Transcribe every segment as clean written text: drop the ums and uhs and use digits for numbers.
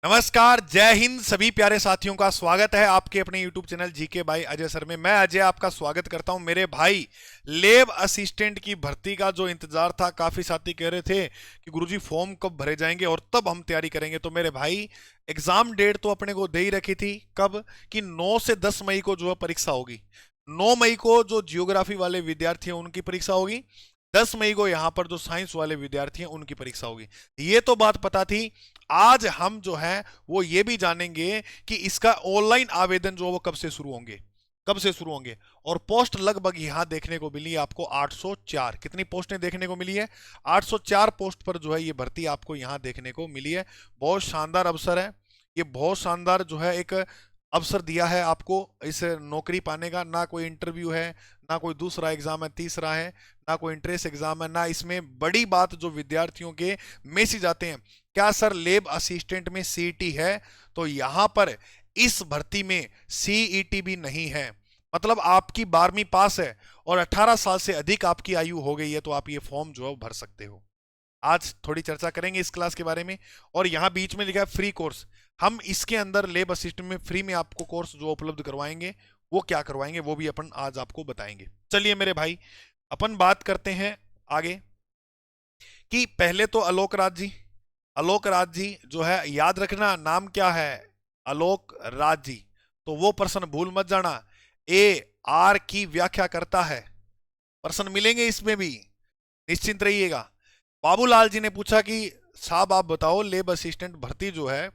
नमस्कार, जय हिंद। सभी प्यारे साथियों का स्वागत है आपके अपने YouTube channel GK by Ajay sir में। मैं अजय आपका स्वागत करता हूं। मेरे भाई, लैब असिस्टेंट की भर्ती का जो इंतजार था, काफी साथी कह रहे थे कि गुरुजी फॉर्म कब भरे जाएंगे और तब हम तैयारी करेंगे। तो मेरे भाई, एग्जाम डेट तो अपने को दे ही रखी थी। कब कि 9 से 10 मई को जो है परीक्षा होगी। 9 मई को जो जियोग्राफी वाले विद्यार्थी हैं उनकी परीक्षा होगी। 10 मई को यहां पर जो साइंस वाले विद्यार्थी हैं उनकी परीक्षा होगी। ये तो बात पता थी। आज हम जो है वो ये भी जानेंगे कि इसका ऑनलाइन आवेदन जो है वो कब से शुरू होंगे, कब से शुरू होंगे। और पोस्ट लगभग यहां देखने को मिली है आपको 804। कितनी पोस्टें देखने को मिली है? 804 पोस्ट पर जो है ये भर्ती आपको यहां देखने को मिली है। बहुत शानदार अवसर है ये, बहुत शानदार जो है एक अवसर दिया है आपको इस नौकरी पाने का। ना कोई इंटरव्यू है, ना कोई दूसरा एग्जाम है, तीसरा है, ना कोई इंट्रेंस एग्जाम है, ना इसमें बड़ी बात जो विद्यार्थियों के मैसेज आते हैं, क्या सर लैब असिस्टेंट में सीईटी है? तो यहां पर इस भर्ती में सीईटी भी नहीं है। मतलब आपकी 12वीं पास है और 18 साल से अधिक आपकी आयु हो गई है तो आप ये फॉर्म जो है भर सकते हो। आज थोड़ी चर्चा करेंगे इस क्लास के बारे में। और यहाँ बीच में लिखा है फ्री कोर्स। हम इसके अंदर लैब असिस्टेंट में फ्री में आपको कोर्स जो उपलब्ध करवाएंगे, वो क्या करवाएंगे वो भी अपन आज आपको बताएंगे। चलिए मेरे भाई, अपन बात करते हैं आगे कि पहले तो आलोक राज जी। आलोक राज जी जो है, याद रखना नाम क्या है, आलोक राज जी। तो वो प्रश्न भूल मत जाना। ए आर की व्याख्या करता है, प्रश्न मिलेंगे इसमें भी, निश्चिंत रहिएगा। बाबूलाल जी ने पूछा कि साहब आप बताओ, लेब असिस्टेंट भर्ती जो है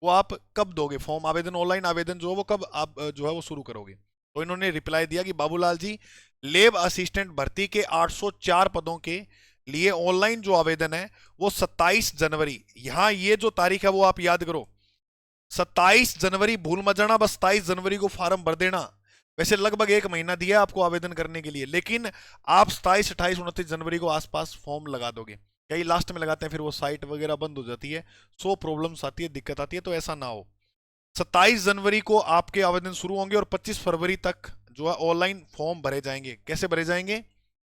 वो आप कब दोगे फॉर्म, आवेदन ऑनलाइन आवेदन जो है वो कब आप जो है वो शुरू करोगे? तो इन्होंने रिप्लाई दिया कि बाबूलाल जी, लेब असिस्टेंट भर्ती के 804 पदों के लिए ऑनलाइन जो आवेदन है वो 27 जनवरी, यहां ये जो तारीख है वो आप याद करो, 27 जनवरी भूल मत जाना। बस 27 जनवरी को फॉर्म भर देना। वैसे लगभग एक महीना दिया आपको आवेदन करने के लिए, लेकिन आप 27, 28, 29 जनवरी को आसपास फॉर्म लगा दोगे। कई लास्ट में लगाते हैं, फिर वो साइट वगैरह बंद हो जाती है, सो प्रॉब्लम्स आती है, दिक्कत आती है, तो ऐसा ना हो। 27 जनवरी को आपके आवेदन शुरू होंगे और 25 फरवरी तक जो है ऑनलाइन फॉर्म भरे जाएंगे। कैसे भरे जाएंगे?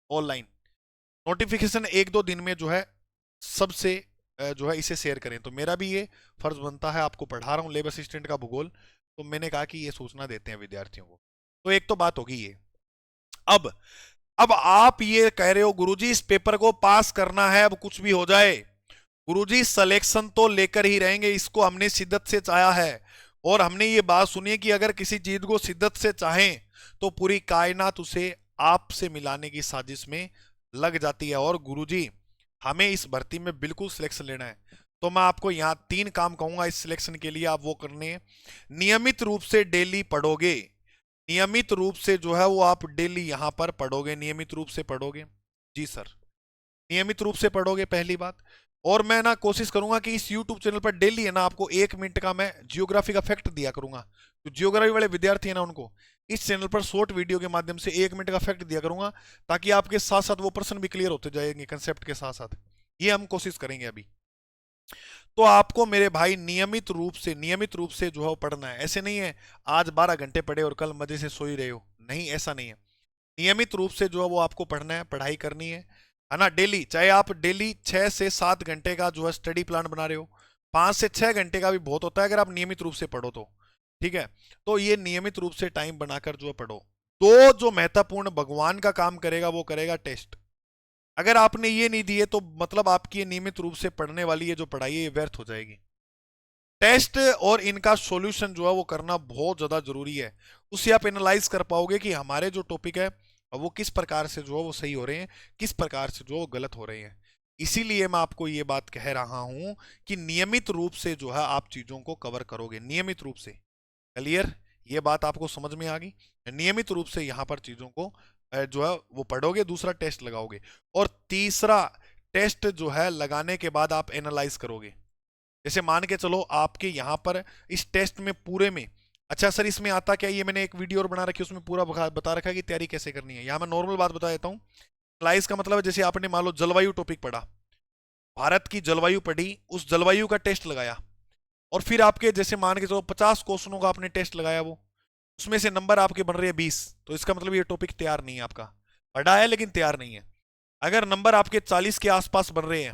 ऑनलाइन। नोटिफिकेशन एक दो दिन में जो है सबसे जो है इसे शेयर करें। तो मेरा भी ये फर्ज बनता है, आपको पढ़ा रहा हूँ लेब असिस्टेंट का भूगोल, तो मैंने कहा कि ये सूचना देते हैं विद्यार्थियों को। तो एक तो बात होगी ये। अब अब आप ये कह रहे हो गुरुजी इस पेपर को पास करना है, अब कुछ भी हो जाए। गुरुजी सिलेक्शन तो लेकर ही रहेंगे, इसको हमने शिद्दत से चाहा है। और हमने ये बात सुनी है कि अगर किसी चीज को शिद्दत से चाहें तो पूरी कायनात उसे आपसे मिलाने की साजिश में लग जाती है। और गुरुजी, हमें इस भर्ती में बिल्कुल सिलेक्शन लेना है। तो मैं आपको यहाँ 3 काम कहूंगा इस सिलेक्शन के लिए, आप वो करने हैं। नियमित रूप से डेली पढ़ोगे, नियमित रूप से जो है वो आप डेली यहां पर पढ़ोगे, नियमित रूप से पढ़ोगे। जी सर, नियमित रूप से पढ़ोगे, पहली बात। और मैं ना कोशिश करूंगा कि इस YouTube चैनल पर डेली है ना आपको 1 मिनट का मैं जियोग्राफी का फैक्ट दिया करूंगा। तो जियोग्राफी वाले विद्यार्थी है ना, उनको इस चैनल पर शॉर्ट वीडियो के माध्यम से 1 मिनट का फैक्ट दिया करूंगा, ताकि आपके साथ साथ वो प्रश्न भी क्लियर होते जाएंगे कंसेप्ट के साथ साथ। ये हम कोशिश करेंगे अभी। तो आपको मेरे भाई नियमित रूप से जो है वो पढ़ना है। ऐसे नहीं है आज 12 घंटे पढ़े और कल मजे से सो ही रहे हो, नहीं, ऐसा नहीं है। नियमित रूप से जो है वो आपको पढ़ना है, पढ़ाई करनी है ना, डेली। चाहे आप डेली 6 से 7 घंटे का जो है स्टडी प्लान बना रहे हो, 5 से 6 घंटे का भी बहुत होता है अगर आप नियमित रूप से पढ़ो तो। ठीक है, तो ये नियमित रूप से टाइम बनाकर जो है पढ़ो। तो जो महत्वपूर्ण भगवान का काम करेगा वो करेगा टेस्ट। अगर आपने ये नहीं दिए तो मतलब आपकी ये नियमित रूप से पढ़ने वाली ये जो पढ़ाई है ये व्यर्थ हो जाएगी। टेस्ट और इनका सॉल्यूशन जो है वो करना बहुत ज्यादा जरूरी है। उससे आप एनालाइज कर पाओगे कि हमारे जो टॉपिक है वो किस प्रकार से जो है वो सही हो रहे हैं, किस प्रकार से जो वो गलत हो रहे हैं। इसीलिए मैं आपको ये बात कह रहा हूं कि नियमित रूप से जो है आप चीजों को कवर करोगे, नियमित रूप से। क्लियर? ये बात आपको समझ में आ गई? नियमित रूप से यहां पर चीजों को जो है वो पढ़ोगे, दूसरा टेस्ट लगाओगे, और तीसरा टेस्ट जो है लगाने के बाद आप एनालाइज करोगे। जैसे मान के चलो आपके यहां पर इस टेस्ट में पूरे में, अच्छा सर इसमें आता क्या, ये मैंने एक वीडियो और बना रखी है उसमें पूरा बता रखा है कि तैयारी कैसे करनी है। यहां मैं नॉर्मल बात बता देता हूं। एनालाइज का मतलब है जैसे आपने मान लो जलवायु टॉपिक पढ़ा, भारत की जलवायु पढ़ी, उस जलवायु का टेस्ट लगाया, और फिर आपके जैसे मान के चलो 50 क्वेश्चनों का आपने टेस्ट लगाया, वो उसमें से नंबर आपके बन रहे हैं 20, तो इसका मतलब ये टॉपिक तैयार नहीं है आपका, पढ़ा है लेकिन तैयार नहीं है। अगर नंबर आपके 40 के आसपास बन रहे हैं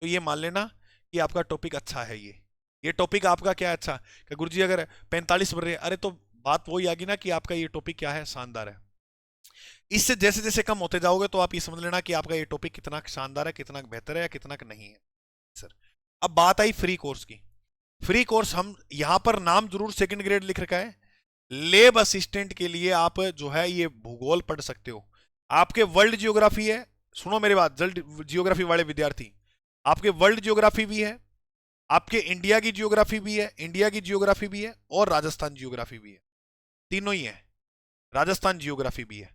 तो ये मान लेना कि आपका टॉपिक अच्छा है ये। ये टॉपिक आपका क्या है? अच्छा कि गुरुजी अगर 45 बढ़ रहे, अरे तो बात वही आ गई ना कि आपका ये टॉपिक क्या है, शानदार है। इससे जैसे जैसे कम होते जाओगे तो आप ये समझ लेना कि आपका ये टॉपिक कितना शानदार है, कितना बेहतर है या कितना नहीं है सर। अब बात आई फ्री कोर्स की। फ्री कोर्स हम यहां पर नाम जरूर सेकंड ग्रेड लिख रखा है। लेब असिस्टेंट के लिए आप जो है ये भूगोल पढ़ सकते हो। आपके वर्ल्ड जियोग्राफी है, सुनो मेरी बात, वर्ल्ड जियोग्राफी वाले विद्यार्थी, आपके वर्ल्ड जियोग्राफी भी है, आपके इंडिया की जियोग्राफी भी है, इंडिया की जियोग्राफी भी है, और राजस्थान जियोग्राफी भी है। तीनों ही है, राजस्थान जियोग्राफी भी है।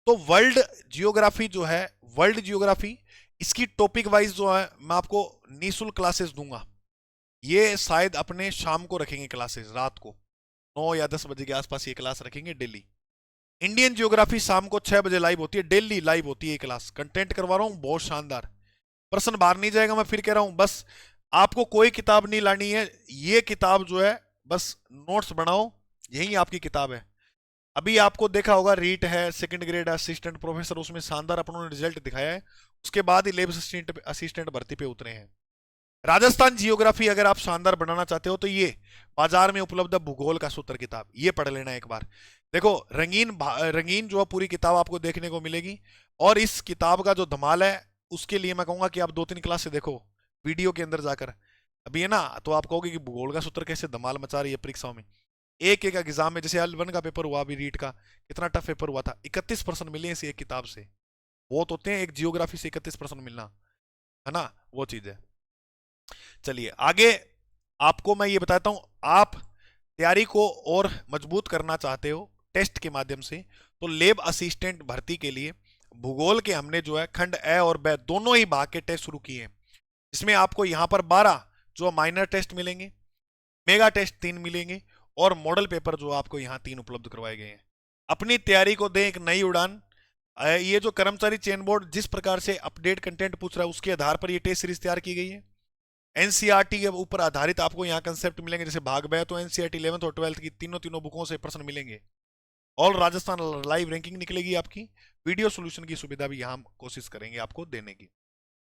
तो वर्ल्ड जियोग्राफी जो है, वर्ल्ड जियोग्राफी, इसकी टॉपिक वाइज जो है मैं आपको निःशुल्क क्लासेस दूंगा। ये शायद अपने शाम को रखेंगे क्लासेस, रात को 9 या 10 बजे के आसपास ये क्लास रखेंगे डेली। इंडियन जियोग्राफी शाम को 6 बजे लाइव होती है, डेली लाइव होती है ये क्लास। कंटेंट करवा रहा हूं बहुत शानदार, प्रश्न बाहर नहीं जाएगा। मैं फिर कह रहा हूं, बस आपको कोई किताब नहीं लानी है, ये किताब जो है बस नोट्स बनाओ, यही आपकी किताब है। अभी आपको देखा होगा रीट है, सेकंड ग्रेड असिस्टेंट प्रोफेसर, उसमें शानदार अपनों ने रिजल्ट दिखाया है, उसके बाद ही लेब असिस्टेंट भर्ती पे उतरे हैं। राजस्थान जियोग्राफी अगर आप शानदार बनाना चाहते हो तो ये बाजार में उपलब्ध भूगोल का सूत्र किताब ये पढ़ लेना एक बार। देखो रंगीन रंगीन जो है पूरी किताब आपको देखने को मिलेगी। और इस किताब का जो धमाल है उसके लिए मैं कहूंगा कि आप 2-3 क्लास से देखो वीडियो के अंदर जाकर। अभी है ना, तो आप कहोगे कि भूगोल का सूत्र कैसे धमाल मचा रही है परीक्षाओं में। एक एक एग्जाम में, जैसे L1 का पेपर हुआ अभी रीट का, कितना टफ पेपर हुआ था, 31% मिले इस एक किताब से। बहुत होते हैं एक जियोग्राफी से 31% मिलना, है ना, वो चीज है। चलिए आगे आपको मैं ये बताता हूं, आप तैयारी को और मजबूत करना चाहते हो टेस्ट के माध्यम से, तो लेब असिस्टेंट भर्ती के लिए भूगोल के हमने जो है खंड ए और ब दोनों ही भाग के टेस्ट शुरू किए हैं। इसमें आपको यहां पर 12 जो माइनर टेस्ट मिलेंगे, मेगा टेस्ट 3 मिलेंगे, और मॉडल पेपर जो आपको यहां 3 उपलब्ध करवाए गए हैं। अपनी तैयारी को दें एक नई उड़ान। ये जो कर्मचारी चयन बोर्ड जिस प्रकार से अपडेट कंटेंट पूछ रहा है उसके आधार पर ये टेस्ट सीरीज तैयार की गई है। एनसीईआरटी के ऊपर आधारित आपको यहाँ कंसेप्ट मिलेंगे, जैसे भाग ब तो एनसीईआरटी 11th और 12th की तीनों बुकों से प्रश्न मिलेंगे। ऑल राजस्थान लाइव रैंकिंग निकलेगी आपकी, वीडियो सोल्यूशन की सुविधा भी यहाँ कोशिश करेंगे आपको देने की।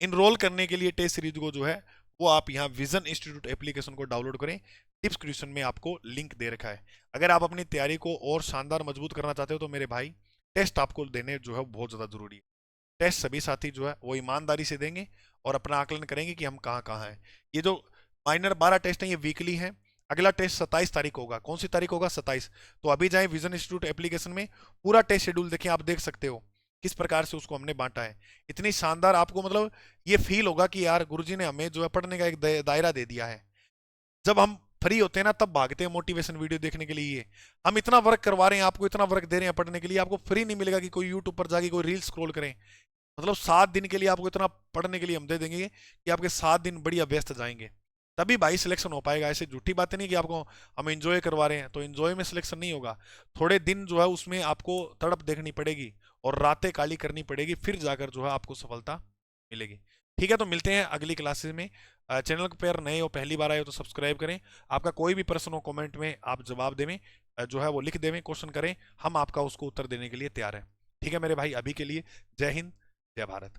इनरोल करने के लिए टेस्ट सीरीज को जो है वो आप यहाँ विजन इंस्टीट्यूट एप्लीकेशन को डाउनलोड करें, डिस्क्रिप्शन में आपको लिंक दे रखा है। अगर आप अपनी तैयारी को और शानदार मजबूत करना चाहते हो तो मेरे भाई टेस्ट आपको देने जो है बहुत ज्यादा जरूरी है। टेस्ट सभी साथी जो है वो ईमानदारी से देंगे और अपना आकलन करेंगे कि हम कहाँ कहाँ हैं। ये जो माइनर 12 टेस्ट हैं ये वीकली हैं। अगला टेस्ट 27 तारीख होगा। कौन सी तारीख होगा? 27। तो अभी जाएं विजन इंस्टीट्यूट एप्लीकेशन में, पूरा टेस्ट शेड्यूल देखें, आप देख सकते हो किस प्रकार से उसको हमने बांटा है। इतनी शानदार आपको मतलब ये फील होगा कि यार गुरुजी ने हमें जो है पढ़ने का एक दायरा दे दिया है। जब हम फ्री होते हैं ना तब भागते हैं मोटिवेशन वीडियो देखने के लिए। हम इतना वर्क करवा रहे हैं, आपको इतना वर्क दे रहे हैं पढ़ने के लिए, आपको फ्री नहीं मिलेगा कि कोई यूट्यूब पर जाके कोई रील स्क्रॉल करें। मतलब 7 दिन के लिए आपको इतना पढ़ने के लिए हम दे देंगे कि आपके 7 दिन बढ़िया व्यस्त जाएंगे, तभी भाई सिलेक्शन हो पाएगा। ऐसे झूठी बातें नहीं कि आपको हम एंजॉय करवा रहे हैं तो एंजॉय में सिलेक्शन नहीं होगा। थोड़े दिन जो है उसमें आपको तड़प देखनी पड़ेगी और रातें काली करनी पड़ेगी, फिर जाकर जो है आपको सफलता मिलेगी। ठीक है, तो मिलते हैं अगली क्लासेस में। चैनल पर नए हो, पहली बार आए हो तो सब्सक्राइब करें। आपका कोई भी प्रश्न हो कमेंट में आप जवाब देवें, जो है वो लिख देवें, क्वेश्चन करें, हम आपका उसको उत्तर देने के लिए तैयार हैं। ठीक है मेरे भाई, अभी के लिए जय हिंद, जय भारत।